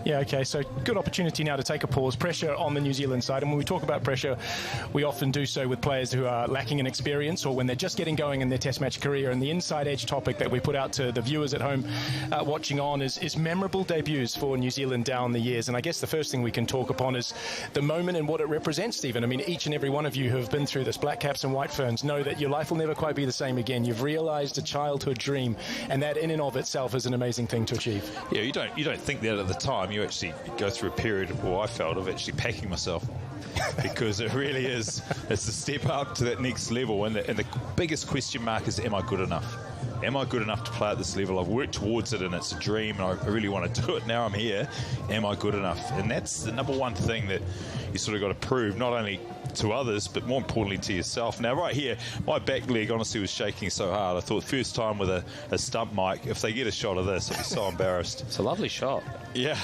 Yeah, okay, so good opportunity now to take a pause. Pressure on the New Zealand side, and when we talk about pressure, we often do so with players who are lacking in experience or when they're just getting going in their Test match career. And the inside edge topic that we put out to the viewers at home watching on is memorable debuts for New Zealand down the years. And I guess the first thing we can talk upon is the moment and what it represents, Stephen. I mean, each and every one of you who have been through this, Black Caps and White Ferns, know that your life will never quite be the same again. You've realised a childhood dream, and that in and of itself is an amazing thing to achieve. Yeah, you don't think that at the time. You actually go through a period, I felt, of actually packing myself. Because it really is, it's a step up to that next level. And the biggest question mark is, am I good enough? Am I good enough to play at this level? I've worked towards it and it's a dream and I really want to do it. Now I'm here. Am I good enough? And that's the number one thing that you sort of got to prove, not only to others, but more importantly to yourself. Now, right here, my back leg honestly was shaking so hard. I thought first time with a stump mic, if they get a shot of this, I'll be so embarrassed. It's a lovely shot. Yeah.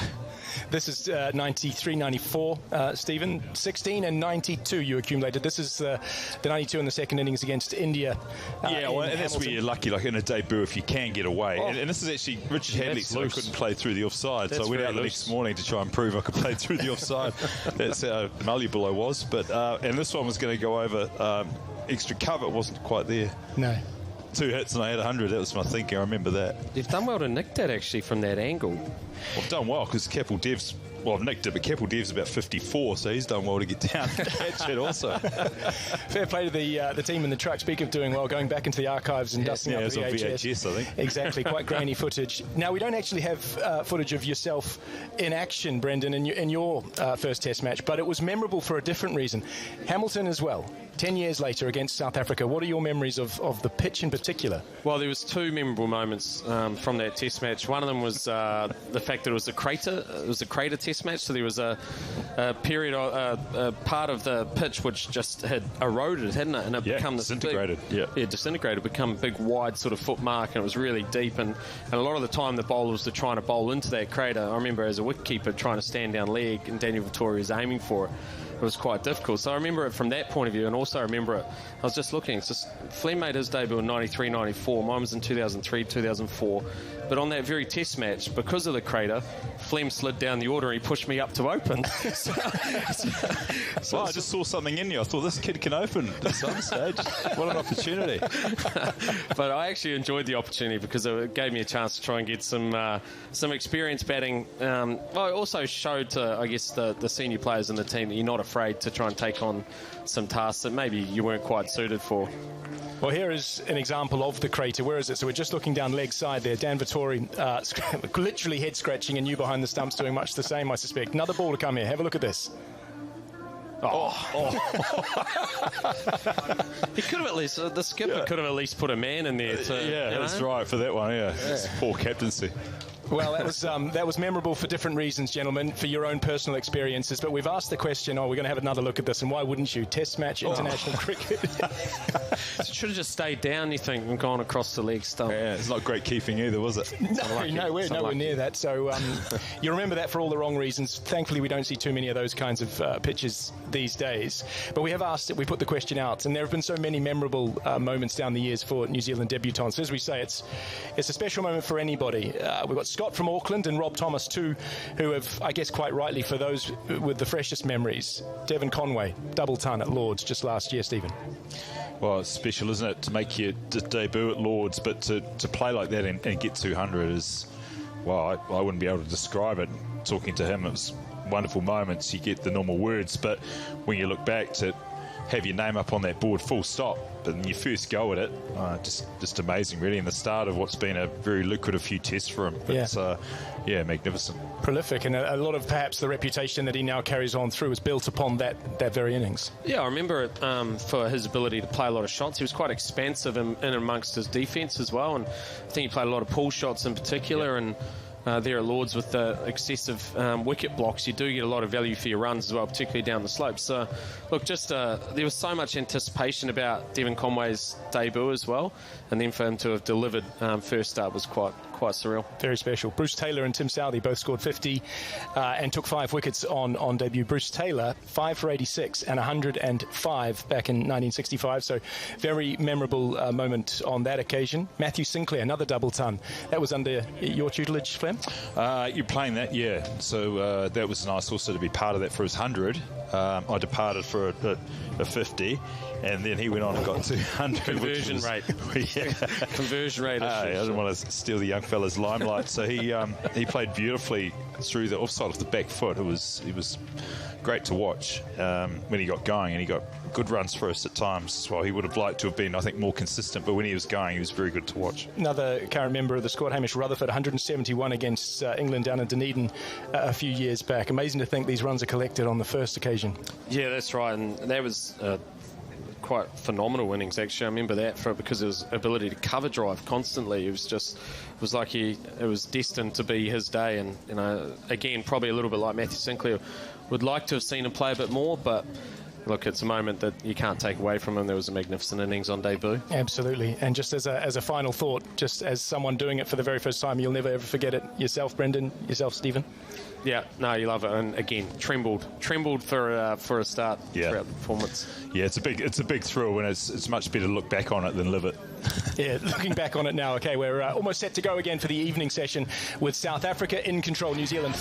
This is 93, 94, Stephen. 16 and 92 you accumulated. This is the 92 in the second innings against India. Yeah, well, and that's where you're lucky, like in a debut, if you can get away. Oh. And this is actually, Richard Hadley said I couldn't play through the offside, so I went out the next morning to try and prove I could play through the offside. That's how malleable I was. But and this one was going to go over extra cover. It wasn't quite there. No. 2 hits and I had 100. That was my thinking. I remember that. You've done well to nick that, actually, from that angle. Well, I've done well because Kapil Dev's... Well, I've nicked it, but Kapil Dev's about 54, so he's done well to get down and catch it also. Fair play to the team in the truck. Speak of doing well, going back into the archives and dusting up the VHS, I think. Exactly, quite grainy footage. Now, we don't actually have footage of yourself in action, Brendan, in your first Test match, but it was memorable for a different reason. Hamilton as well. 10 years later against South Africa. What are your memories of the pitch in particular? Well, there was two memorable moments from that Test match. One of them was the fact that it was a crater. It was a crater Test match, so there was a period, a part of the pitch which just had eroded, hadn't it? And it become this disintegrated. Disintegrated. Become a big, wide sort of foot mark, and it was really deep. And a lot of the time, the bowlers were trying to bowl into that crater. I remember as a wicketkeeper trying to stand down leg, and Daniel Vittori was aiming for it. It was quite difficult. So I remember it from that point of view, and also I remember it, I was just looking, it's just, Flem made his debut in 93, 94, mine was in 2003, 2004, but on that very Test match, because of the crater, Flem slid down the order and he pushed me up to open. so I just saw something in you. I thought, this kid can open at some stage. What an opportunity. But I actually enjoyed the opportunity because it gave me a chance to try and get some experience batting. Well, it also showed to, I guess, the senior players in the team that you're not afraid to try and take on some tasks that maybe you weren't quite suited for. Well, here is an example of the crater. Where is it? So we're just looking down leg side there. Dan Vittori literally head scratching, and you behind the stumps doing much the same, I suspect. Another ball to come here. Have a look at this. He could have at least, the skipper could have at least put a man in there. That's right for that one. It's poor captaincy. Well, that was memorable for different reasons, gentlemen, for your own personal experiences. But we've asked the question, we're going to have another look at this, and why wouldn't you? Test match, international cricket. Should have just stayed down, you think, and gone across the leg stump. Yeah, it's not great keeping either, was it? Nowhere near that. So you remember that for all the wrong reasons. Thankfully, we don't see too many of those kinds of pitches these days. But we have asked it, we put the question out, and there have been so many memorable moments down the years for New Zealand debutants. As we say, it's a special moment for anybody. We've got Scott from Auckland and Rob Thomas too, who have, I guess quite rightly, for those with the freshest memories, Devon Conway, double ton at Lords just last year, Stephen. Well, it's special, isn't it, to make your debut at Lords, but to play like that and get 200 is, well, I wouldn't be able to describe it. Talking to him, it was wonderful moments. You get the normal words, but when you look back to have your name up on that board full stop, but when you first go at it, just amazing, really, in the start of what's been a very lucrative few tests for him. But magnificent. Prolific, and a lot of perhaps the reputation that he now carries on through is built upon that very innings. Yeah, I remember it for his ability to play a lot of shots. He was quite expansive in amongst his defence as well, and I think he played a lot of pull shots in particular, and there at Lords with the excessive wicket blocks, you do get a lot of value for your runs as well, particularly down the slopes. So, look, just there was so much anticipation about Devon Conway's debut as well, and then for him to have delivered first up was quite quite surreal. Very special. Bruce Taylor and Tim Southey both scored 50 and took 5 wickets on debut. Bruce Taylor, 5 for 86 and 105 back in 1965. So very memorable moment on that occasion. Matthew Sinclair, another double ton. That was under your tutelage, Flem? You're playing that, yeah. So that was nice also to be part of that for his 100. I departed for a 50, and then he went on and got 200. Conversion rate. Yeah. Conversion rate. I didn't want to steal the young fella's limelight. So he played beautifully through the offside of the back foot. It was great to watch when he got going, and he got good runs for us at times. Well, he would have liked to have been, I think, more consistent, but when he was going, he was very good to watch. Another current member of the squad, Hamish Rutherford, 171 against England down in Dunedin a few years back. Amazing to think these runs are collected on the first occasion. Yeah, that's right, and that was quite phenomenal innings, actually. I remember that because of his ability to cover drive constantly. It was like it was destined to be his day, and again, probably a little bit like Matthew Sinclair, would like to have seen him play a bit more, but look, it's a moment that you can't take away from him. There was a magnificent innings on debut. Absolutely. And just as a final thought, just as someone doing it for the very first time, you'll never ever forget it. Yourself, Brendan, yourself, Stephen. Yeah, no, you love it, and again, trembled for a start throughout the performance. Yeah, it's a big thrill, and it's much better to look back on it than live it. Yeah, looking back on it now. Okay, we're almost set to go again for the evening session with South Africa in control, New Zealand